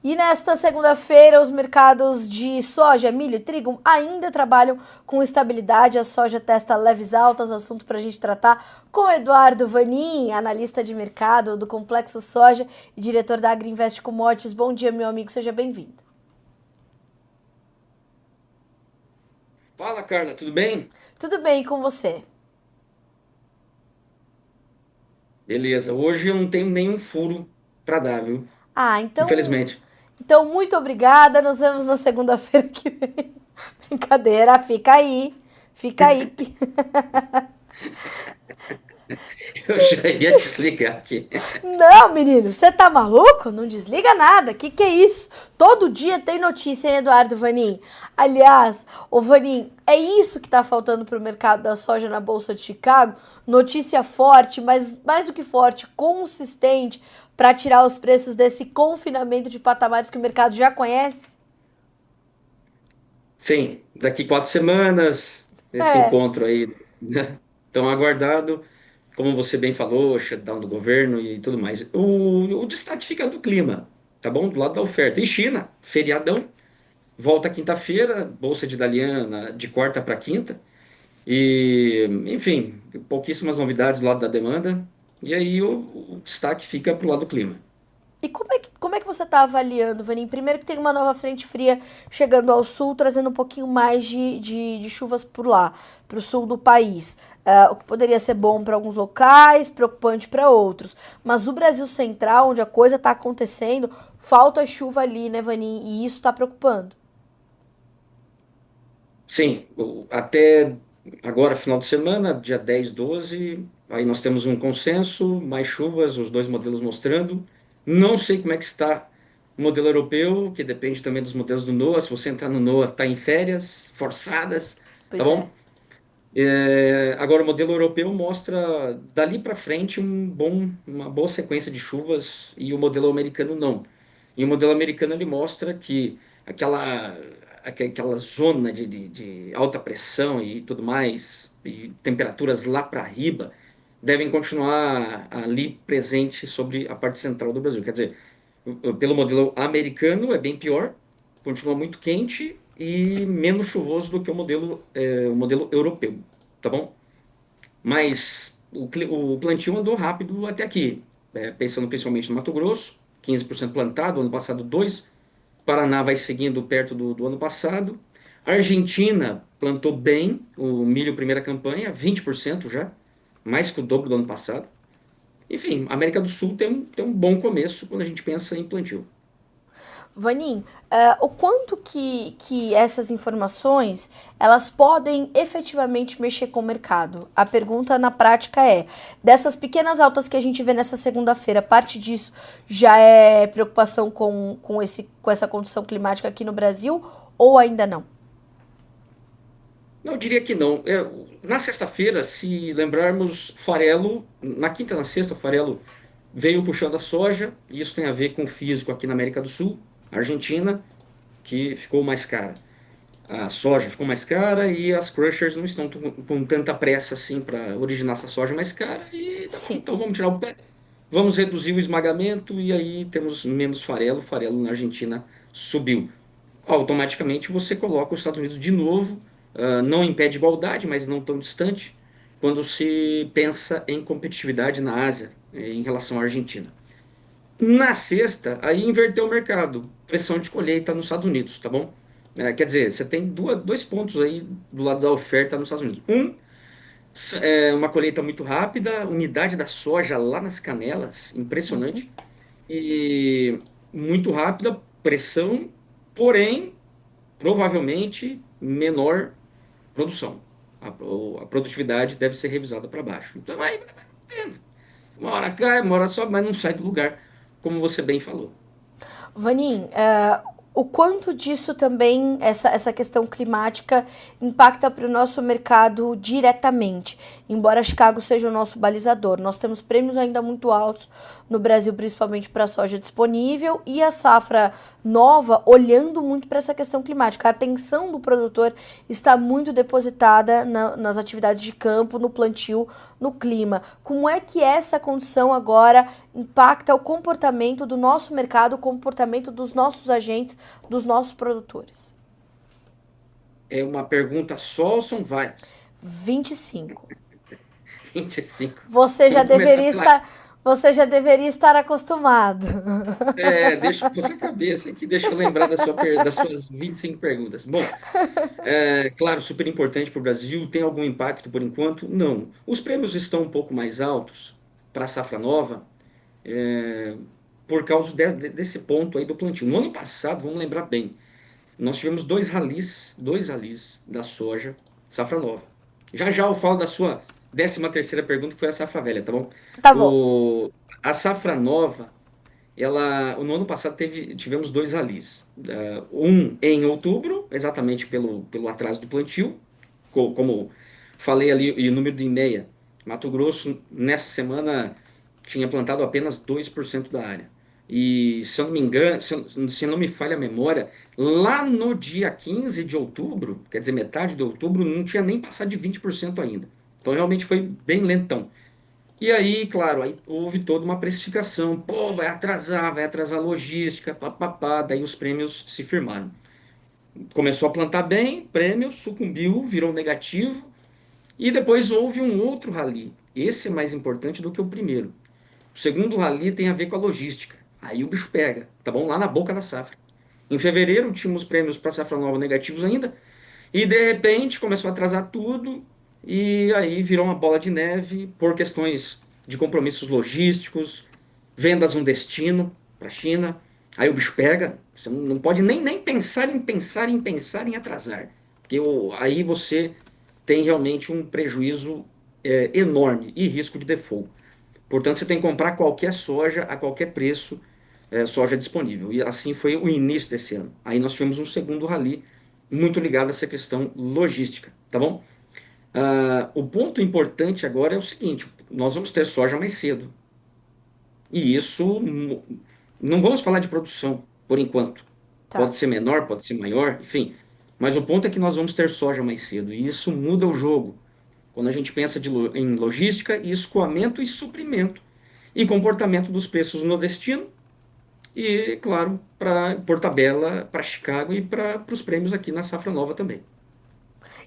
E nesta segunda-feira, os mercados de soja, milho e trigo ainda trabalham com estabilidade. A soja testa leves altas, assunto para a gente tratar com Eduardo Vanin, analista de mercado do Complexo Soja e diretor da Agriinvest Commodities. Bom dia, meu amigo, seja bem-vindo. Fala, Carla, tudo bem? Tudo bem com você? Beleza, hoje eu não tenho nenhum furo para dar, viu? Ah, então, Infelizmente. então muito obrigada. Nos vemos na segunda-feira que vem. Brincadeira, fica aí. Fica aí. Eu já ia desligar aqui. Não, menino, você tá maluco? Não desliga nada. Que é isso? Todo dia tem notícia, hein, Eduardo Vanin? Aliás, ô Vanin, é isso que tá faltando pro mercado da soja na Bolsa de Chicago? Notícia forte, mas mais do que forte, consistente para tirar os preços desse confinamento de patamares que o mercado já conhece? Sim, daqui 4 semanas, esse É, encontro aí, né? Tão aguardado, como você bem falou, shutdown do governo e tudo mais. O destaque fica do clima, tá bom? Do lado da oferta. E China, feriadão, volta quinta-feira, Bolsa de Dalian de quarta para quinta. E, enfim, pouquíssimas novidades do lado da demanda. E aí o destaque fica para o lado do clima. e como é que você está avaliando, Vanim? Primeiro que tem uma nova frente fria chegando ao sul, trazendo um pouquinho mais de chuvas por lá, para o sul do país. O que poderia ser bom para alguns locais, preocupante para outros. Mas o Brasil Central, onde a coisa está acontecendo, falta chuva ali, né, Vanim? E isso está preocupando. Sim, até agora, final de semana, dia 10, 12, aí nós temos um consenso, mais chuvas, os dois modelos mostrando. Não sei como é que está o modelo europeu, que depende também dos modelos do NOAA. Se você entrar no NOAA, está em férias, forçadas, tá Pois é. bom? Agora, o modelo europeu mostra dali para frente uma boa sequência de chuvas e o modelo americano não. E o modelo americano ele mostra que aquela, aquela zona de alta pressão e tudo mais, e temperaturas lá para riba, devem continuar ali presentes sobre a parte central do Brasil. Quer dizer, pelo modelo americano é bem pior, continua muito quente e menos chuvoso do que o modelo europeu, tá bom? Mas o plantio andou rápido até aqui, pensando principalmente no Mato Grosso, 15% plantado, ano passado 2%, Paraná vai seguindo perto do ano passado, a Argentina plantou bem o milho primeira campanha, 20% já, mais que o dobro do ano passado. Enfim, a América do Sul tem um bom começo quando a gente pensa em plantio. Vanim, o quanto que essas informações elas podem efetivamente mexer com o mercado? A pergunta na prática é, dessas pequenas altas que a gente vê nessa segunda-feira, parte disso já é preocupação com essa condição climática aqui no Brasil ou ainda não? Não, eu diria que não. Na sexta-feira, se lembrarmos, farelo, na quinta e na sexta, o farelo veio puxando a soja, e isso tem a ver com o físico aqui na América do Sul, Argentina, que ficou mais cara. A soja ficou mais cara e as crushers não estão com tanta pressa assim para originar essa soja mais cara. E tá bom, Sim. então vamos tirar o pé, vamos reduzir o esmagamento e aí temos menos farelo. O farelo na Argentina subiu. Automaticamente você coloca os Estados Unidos de novo, não em pé de igualdade, mas não tão distante, quando se pensa em competitividade na Ásia, em relação à Argentina. Na sexta, aí inverteu o mercado, pressão de colheita nos Estados Unidos, tá bom? Quer dizer, você tem dois pontos aí do lado da oferta nos Estados Unidos. Uma colheita muito rápida, umidade da soja lá nas canelas, impressionante, e muito rápida, pressão, porém provavelmente menor produção. A produtividade deve ser revisada para baixo. Então, aí, vai vendo. Uma hora cai, uma hora sobe, mas não sai do lugar, como você bem falou. Vanin, o quanto disso também, essa questão climática, impacta para o nosso mercado diretamente? Embora Chicago seja o nosso balizador, nós temos prêmios ainda muito altos no Brasil, principalmente para a soja disponível e a safra nova, olhando muito para essa questão climática. A atenção do produtor está muito depositada nas atividades de campo, no plantio, no clima. Como é que essa condição agora impacta o comportamento do nosso mercado, o comportamento dos nossos agentes, dos nossos produtores? É uma pergunta só ou são várias? 25. 25. Você já Vamos começar deveria pela. estar, você já deveria estar acostumado. Deixa eu pôr a cabeça aqui, deixa eu lembrar das suas 25 perguntas. Bom, claro, super importante para o Brasil. Tem algum impacto por enquanto? Não. Os prêmios estão um pouco mais altos para a safra nova, é, por causa desse ponto aí do plantio. No ano passado, vamos lembrar bem, nós tivemos dois ralis da soja, safra nova. Já já eu falo da sua 13ª pergunta, que foi a safra velha, tá bom? Tá bom. O, a safra nova, no ano passado tivemos dois ralis. Um em outubro, exatamente pelo atraso do plantio, como falei ali, e o número de meia. Mato Grosso, nessa semana, tinha plantado apenas 2% da área. E, se eu não me engano, se não me falha a memória, lá no dia 15 de outubro, quer dizer, metade de outubro, não tinha nem passado de 20% ainda. Então, realmente foi bem lentão. E aí, claro, aí houve toda uma precificação. Pô, vai atrasar a logística, papapá. Daí os prêmios se firmaram. Começou a plantar bem, prêmio, sucumbiu, virou negativo. E depois houve um outro rally. Esse é mais importante do que o primeiro. O segundo rally tem a ver com a logística. Aí o bicho pega, tá bom? Lá na boca da safra. Em fevereiro tínhamos prêmios para safra nova negativos ainda. E de repente começou a atrasar tudo. E aí virou uma bola de neve por questões de compromissos logísticos, vendas no destino para a China. Aí o bicho pega. Você não pode nem pensar em atrasar. Porque aí você tem realmente um prejuízo enorme e risco de default. Portanto, você tem que comprar qualquer soja a qualquer preço, soja disponível. E assim foi o início desse ano. Aí nós tivemos um segundo rally muito ligado a essa questão logística, tá bom? O ponto importante agora é o seguinte: nós vamos ter soja mais cedo. E isso, não vamos falar de produção por enquanto. Tá. Pode ser menor, pode ser maior, enfim. Mas o ponto é que nós vamos ter soja mais cedo. E isso muda o jogo. Quando a gente pensa em logística, escoamento e suprimento. E comportamento dos preços no destino. E, claro, por tabela para Chicago e para os prêmios aqui na Safra Nova também.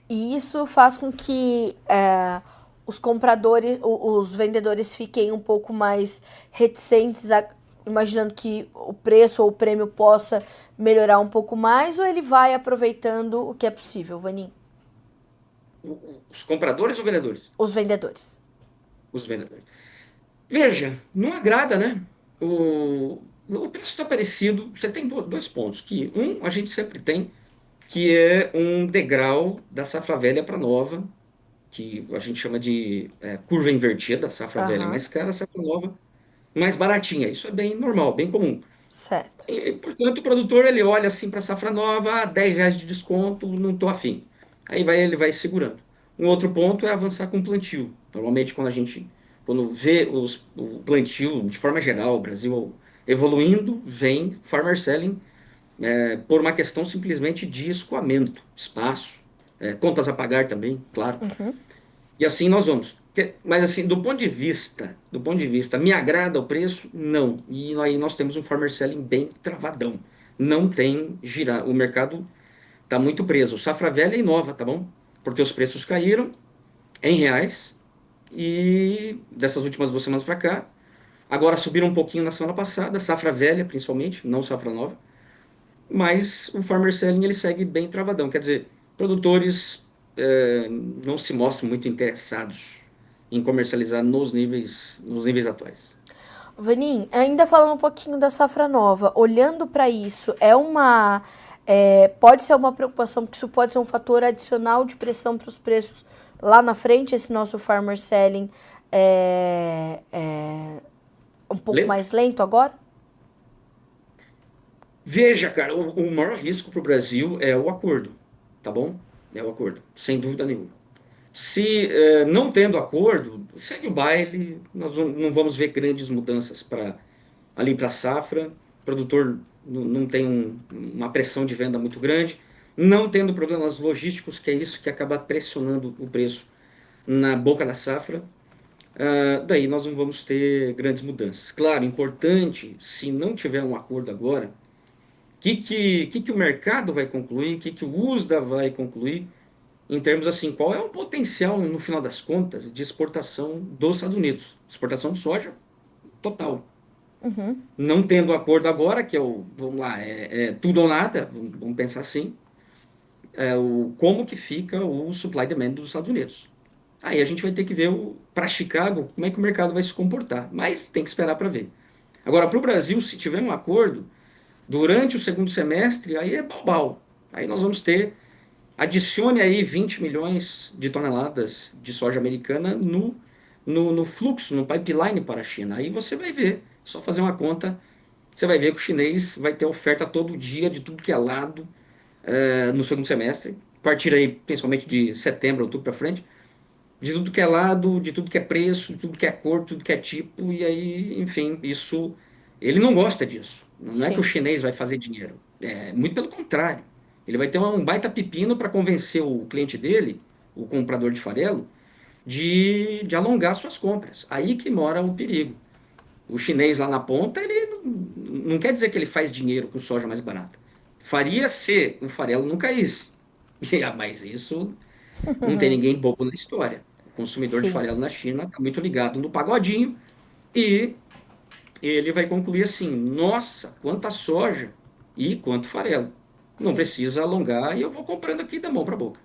E isso faz com que os compradores, os vendedores fiquem um pouco mais reticentes, imaginando que o preço ou o prêmio possa melhorar um pouco mais, ou ele vai aproveitando o que é possível, Vanin? Os compradores ou vendedores? Os vendedores. Os vendedores. Veja, não agrada, né? O preço está parecido. Você tem dois pontos. Que a gente sempre tem, que é um degrau da safra velha para nova, que a gente chama de curva invertida, safra velha Aham, mais cara, safra nova mais baratinha. Isso é bem normal, bem comum. certo. Portanto, o produtor ele olha assim para a safra nova, R$ 10 de desconto, não estou afim. Aí ele vai segurando. Um outro ponto é avançar com o plantio. Normalmente, quando vê o plantio, de forma geral, o Brasil evoluindo, vem farmer selling por uma questão simplesmente de escoamento, espaço, contas a pagar também, claro. Uhum. E assim nós vamos. Mas assim, do ponto de vista, me agrada o preço? Não. E aí nós temos um farmer selling bem travadão. Não tem girar. O mercado está muito preso. Safra velha e nova, tá bom? Porque os preços caíram em reais e dessas últimas 2 semanas para cá. Agora subiram um pouquinho na semana passada, safra velha principalmente, não safra nova. Mas o farmer selling ele segue bem travadão. Quer dizer, produtores não se mostram muito interessados em comercializar nos níveis atuais. Vanin, ainda falando um pouquinho da safra nova, olhando para isso, pode ser uma preocupação, porque isso pode ser um fator adicional de pressão para os preços lá na frente, esse nosso farmer selling é um pouco Lento? mais lento agora? Veja, cara, o maior risco para o Brasil é o acordo, tá bom? É o acordo, sem dúvida nenhuma. Se não tendo acordo, segue o baile, nós não vamos ver grandes mudanças ali para a safra. O produtor não tem uma pressão de venda muito grande, não tendo problemas logísticos, que é isso que acaba pressionando o preço na boca da safra. daí nós não vamos ter grandes mudanças. Claro, importante, se não tiver um acordo agora, o que o mercado vai concluir, o que o USDA vai concluir, em termos assim, qual é o potencial, no final das contas, de exportação dos Estados Unidos? Exportação de soja total. Uhum, Não tendo acordo agora, que é vamos lá, é tudo ou nada, vamos pensar assim, como que fica o supply demand dos Estados Unidos. Aí a gente vai ter que ver para Chicago como é que o mercado vai se comportar, mas tem que esperar para ver. Agora, para o Brasil, se tiver um acordo, durante o segundo semestre, aí é balbal. Aí nós vamos ter, adicione aí 20 milhões de toneladas de soja americana no fluxo, no pipeline para a China. Aí você vai ver, só fazer uma conta, você vai ver que o chinês vai ter oferta todo dia de tudo que é lado no segundo semestre, a partir aí principalmente de setembro, outubro para frente, de tudo que é lado, de tudo que é preço, de tudo que é cor, tudo que é tipo, e aí, enfim, isso. Ele não gosta disso. Não é que o sim. chinês vai fazer dinheiro. É muito pelo contrário. Ele vai ter um baita pepino para convencer o cliente dele, o comprador de farelo, de alongar suas compras. Aí que mora o perigo. O chinês lá na ponta, ele não quer dizer que ele faz dinheiro com soja mais barata. Faria se o farelo não caísse. Mas isso não tem ninguém bobo na história. O consumidor de Sim, farelo na China está muito ligado no pagodinho e ele vai concluir assim: nossa, quanta soja e quanto farelo. Não sim. precisa alongar e eu vou comprando aqui da mão para a boca.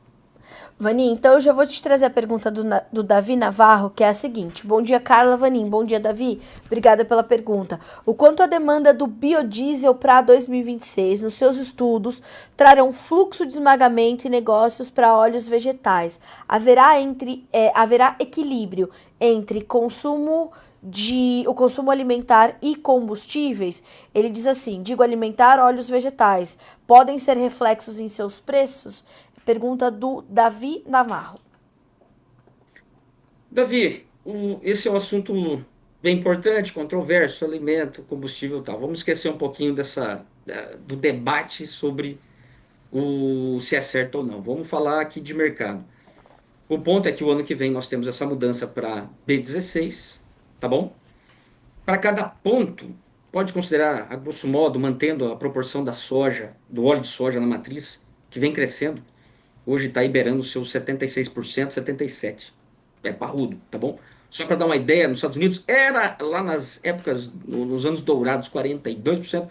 Vanim, então eu já vou te trazer a pergunta do Davi Navarro, que é a seguinte. Bom dia, Carla Vanim. Bom dia, Davi. Obrigada pela pergunta. O quanto a demanda do biodiesel para 2026, nos seus estudos, trarão fluxo de esmagamento e negócios para óleos vegetais? Haverá equilíbrio entre o consumo alimentar e combustíveis? Ele diz assim: digo alimentar, óleos vegetais, podem ser reflexos em seus preços? Pergunta do Davi Navarro. Davi, esse é um assunto bem importante, controverso, alimento, combustível e tal. Vamos esquecer um pouquinho do debate sobre se é certo ou não. Vamos falar aqui de mercado. O ponto é que o ano que vem nós temos essa mudança para B16, tá bom? Para cada ponto, pode considerar, a grosso modo, mantendo a proporção da soja, do óleo de soja na matriz, que vem crescendo. Hoje está liberando os seus 76%, 77%. É parrudo, tá bom? Só para dar uma ideia, nos Estados Unidos, era lá nas épocas, nos anos dourados, 42%,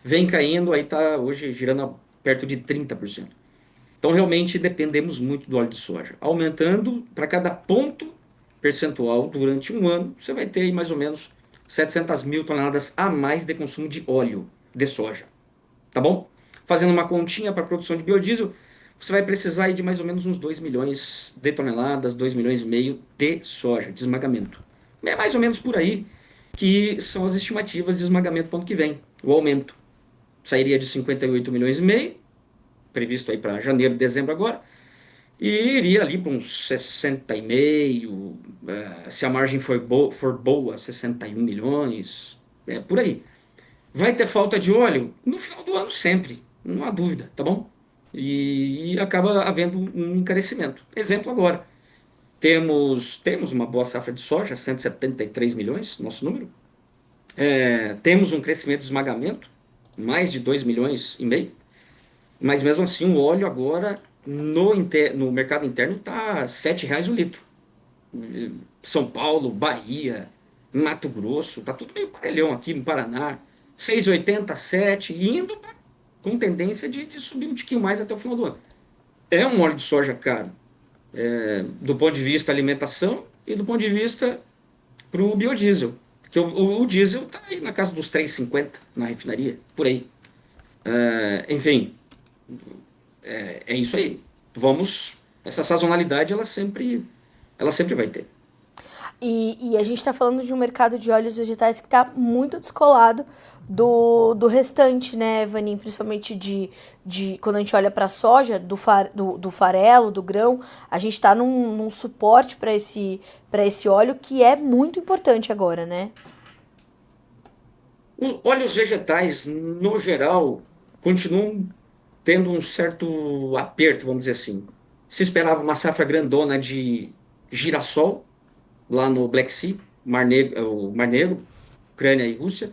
vem caindo, aí está hoje girando perto de 30%. Então, realmente, dependemos muito do óleo de soja. Aumentando para cada ponto percentual durante um ano, você vai ter aí mais ou menos 700 mil toneladas a mais de consumo de óleo de soja. Tá bom? Fazendo uma continha para a produção de biodiesel, você vai precisar aí de mais ou menos uns 2 milhões de toneladas, 2 milhões e meio de soja, de esmagamento. É mais ou menos por aí que são as estimativas de esmagamento para o ano que vem. O aumento sairia de 58 milhões e meio, previsto aí para janeiro, dezembro agora, e iria ali para uns 60,5, se a margem for boa, 61 milhões, por aí. Vai ter falta de óleo no final do ano sempre, não há dúvida, tá bom? E acaba havendo um encarecimento. Exemplo agora, temos uma boa safra de soja, 173 milhões, nosso número. Temos um crescimento de esmagamento, mais de 2 milhões e meio. Mas mesmo assim, o óleo agora no mercado interno está R$ 7 o litro. São Paulo, Bahia, Mato Grosso, tá tudo meio parelhão aqui no Paraná. 6,80, 7, indo com tendência de subir um tiquinho mais até o final do ano. É um óleo de soja caro, do ponto de vista alimentação e do ponto de vista para o biodiesel. Porque o diesel está aí na casa dos 3,50 na refinaria, por aí. Enfim, é isso aí. Essa sazonalidade ela sempre vai ter. E a gente está falando de um mercado de óleos vegetais que está muito descolado do restante, né, Vanim? Principalmente quando a gente olha para a soja, do farelo, do grão, a gente está num suporte para esse óleo que é muito importante agora, né? Os óleos vegetais, no geral, continuam tendo um certo aperto, vamos dizer assim. Se esperava uma safra grandona de girassol, lá no Black Sea, Mar Negro, Ucrânia e Rússia,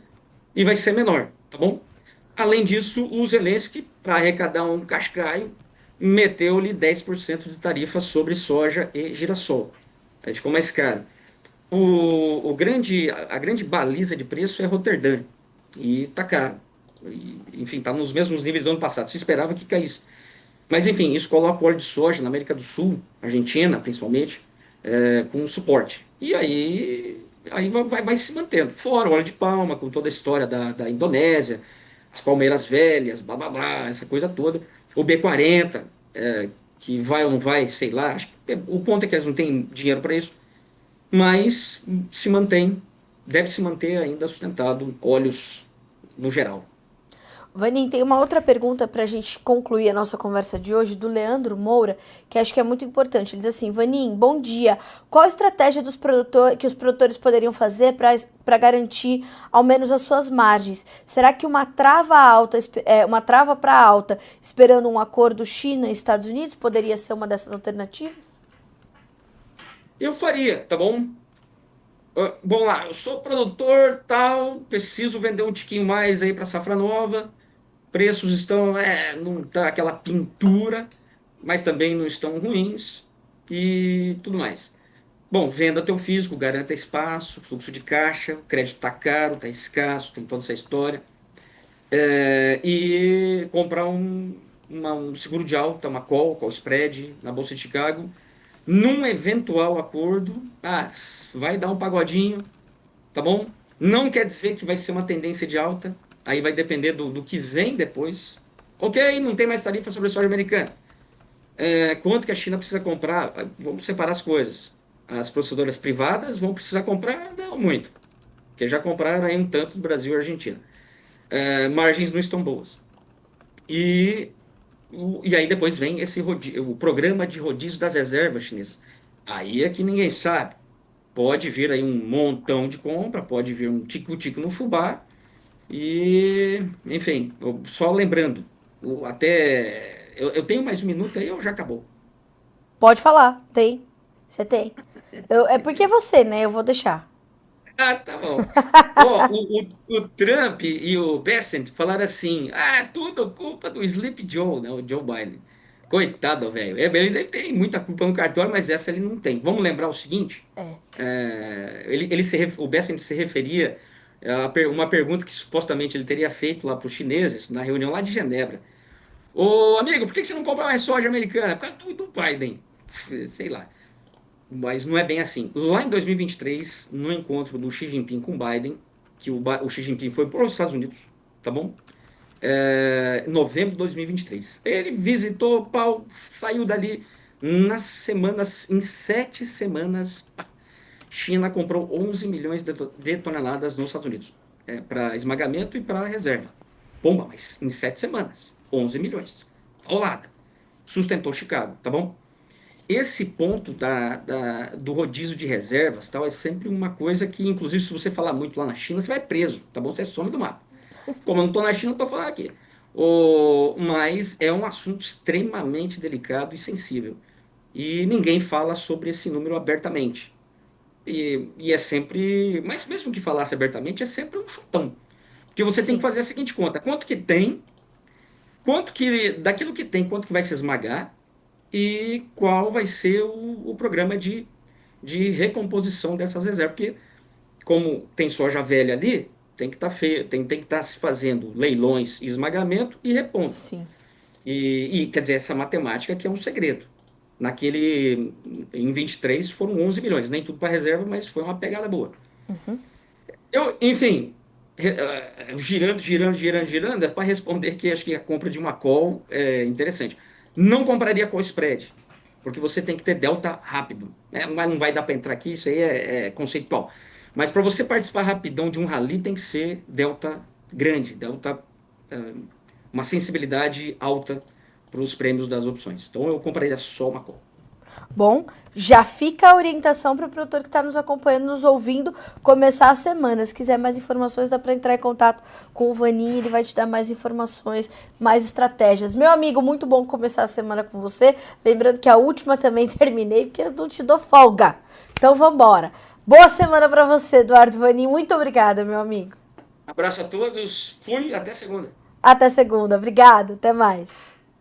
e vai ser menor, tá bom? Além disso, o Zelensky, para arrecadar um cascaio, meteu-lhe 10% de tarifa sobre soja e girassol. Aí ficou mais caro. A grande baliza de preço é Roterdã, e tá caro. E, enfim, tá nos mesmos níveis do ano passado. Se esperava que caísse. Mas, enfim, isso coloca o óleo de soja na América do Sul, Argentina principalmente, com suporte. E aí vai se mantendo. Fora o óleo de palma, com toda a história da Indonésia, as palmeiras velhas, blá blá blá, essa coisa toda. O B40, que vai ou não vai, sei lá. Acho que o ponto é que eles não têm dinheiro para isso, mas se mantém, deve se manter ainda sustentado óleos no geral. Vanin, tem uma outra pergunta para a gente concluir a nossa conversa de hoje, do Leandro Moura, que acho que é muito importante. Ele diz assim: Vanin, bom dia. Qual a estratégia que os produtores poderiam fazer para garantir ao menos as suas margens? Será que uma trava para alta, esperando um acordo China e Estados Unidos, poderia ser uma dessas alternativas? Eu faria, tá bom? Bom lá, eu sou produtor, tal, preciso vender um tiquinho mais aí para safra nova. Preços estão, não tá aquela pintura, mas também não estão ruins e tudo mais. Bom, venda teu físico, garanta espaço, fluxo de caixa, o crédito tá caro, tá escasso, tem toda essa história. E comprar um seguro de alta, uma call spread na Bolsa de Chicago, num eventual acordo, vai dar um pagodinho, tá bom? Não quer dizer que vai ser uma tendência de alta, aí vai depender do que vem depois. Ok, não tem mais tarifa sobre a soja americana. Quanto que a China precisa comprar? Vamos separar as coisas. As processadoras privadas vão precisar comprar? Não muito, porque já compraram aí um tanto do Brasil e Argentina. Margens não estão boas. E, e aí depois vem o programa de rodízio das reservas chinesas. Aí é que ninguém sabe. Pode vir aí um montão de compra, pode vir um tico-tico no fubá. E, enfim, só lembrando, eu tenho mais um minuto aí ou já acabou? Pode falar, tem. Você tem. É porque é você, né? Eu vou deixar. Ah, tá bom. Ó, o Trump e o Bessent falaram assim: tudo culpa do Sleep Joe, né? O Joe Biden. Coitado, velho. Ele tem muita culpa no cartório, mas essa ele não tem. Vamos lembrar o seguinte: É. o Bessent se referia uma pergunta que supostamente ele teria feito lá para os chineses, na reunião lá de Genebra. Ô, amigo, por que você não compra mais soja americana? Por causa do Biden. Sei lá. Mas não é bem assim. Lá em 2023, no encontro do Xi Jinping com o Biden, que o Xi Jinping foi para os Estados Unidos, tá bom? Novembro de 2023. Ele visitou, pau, saiu dali nas semanas, em 7 semanas, China comprou 11 milhões de toneladas nos Estados Unidos, para esmagamento e para reserva. Bomba, mas em 7 semanas, 11 milhões. Paulada. Sustentou Chicago, tá bom? Esse ponto do rodízio de reservas tal, é sempre uma coisa que, inclusive, se você falar muito lá na China, você vai preso, tá bom? Você some do mapa. Como eu não estou na China, eu estou falando aqui. Mas é um assunto extremamente delicado e sensível. E ninguém fala sobre esse número abertamente. E é sempre. Mas mesmo que falasse abertamente, é sempre um chutão. Porque você tem que Sim. fazer a seguinte conta: quanto que tem, daquilo que tem, quanto que vai se esmagar e qual vai ser o programa de recomposição dessas reservas. Porque, como tem soja velha ali, tem que estar tem que estar se fazendo leilões e esmagamento e repondo. Sim. Quer dizer, essa matemática que é um segredo. Em 23 foram 11 milhões, nem tudo para reserva, mas foi uma pegada boa. Enfim, girando, é para responder que acho que a compra de uma call é interessante. Não compraria call spread, porque você tem que ter delta rápido, né? Mas não vai dar para entrar aqui, isso aí é conceitual. Mas para você participar rapidão de um rally, tem que ser delta grande, é, uma sensibilidade alta para os prêmios das opções. Então eu compraria só uma call. Bom, já fica a orientação para o produtor que está nos acompanhando, nos ouvindo, começar a semana. Se quiser mais informações, dá para entrar em contato com o Vaninho, ele vai te dar mais informações, mais estratégias. Meu amigo, muito bom começar a semana com você. Lembrando que a última também terminei, porque eu não te dou folga. Então, vamos embora. Boa semana para você, Eduardo Vaninho. Muito obrigada, meu amigo. Abraço a todos, fui, até segunda. Até segunda. Obrigada. Até mais.